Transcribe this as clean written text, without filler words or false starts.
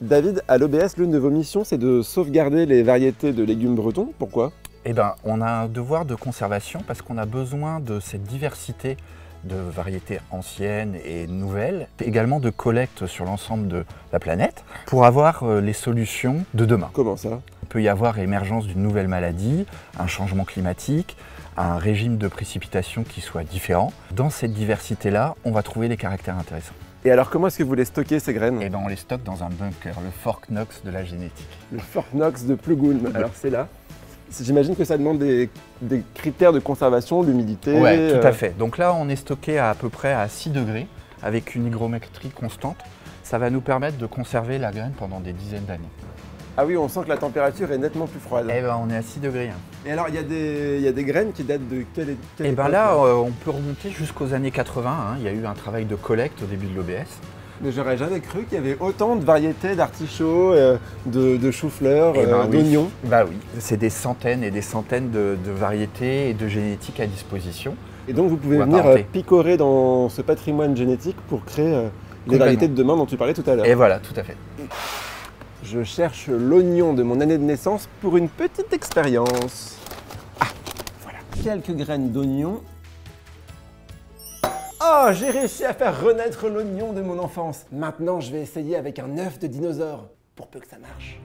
David, à l'OBS, l'une de vos missions, c'est de sauvegarder les variétés de légumes bretons. Pourquoi? Eh bien, on a un devoir de conservation parce qu'on a besoin de cette diversité de variétés anciennes et nouvelles, également de collecte sur l'ensemble de la planète, pour avoir les solutions de demain. Comment ça? Il peut y avoir émergence d'une nouvelle maladie, un changement climatique, un régime de précipitation qui soit différent. Dans cette diversité-là, on va trouver des caractères intéressants. Et alors, comment est-ce que vous les stockez, ces graines? Et ben, on les stocke dans un bunker, le Fort Knox de la génétique. Le Fort Knox de Plougoun. Alors, c'est là. J'imagine que ça demande des critères de conservation, l'humidité. Oui, tout à fait. Donc là, on est stocké à peu près à 6 degrés, avec une hygrométrie constante. Ça va nous permettre de conserver la graine pendant des dizaines d'années. Ah oui, on sent que la température est nettement plus froide. Eh ben, on est à 6 degrés. Et alors, il y a des graines qui datent de quelle Et époque? ben là, on peut remonter jusqu'aux années 80. Il y a eu un travail de collecte au début de l'OBS. Mais j'aurais jamais cru qu'il y avait autant de variétés d'artichauts, de choux-fleurs, Eh ben oui. d'oignons. Bah oui, c'est des centaines et des centaines de variétés et de génétiques à disposition. Et donc, vous pouvez Ou venir apparentés. picorer dans ce patrimoine génétique pour créer les variétés de demain dont tu parlais tout à l'heure. Et voilà, tout à fait. Je cherche l'oignon de mon année de naissance pour une petite expérience. Ah, voilà. Quelques graines d'oignon. Oh, j'ai réussi à faire renaître l'oignon de mon enfance. Maintenant, je vais essayer avec un œuf de dinosaure, pour peu que ça marche.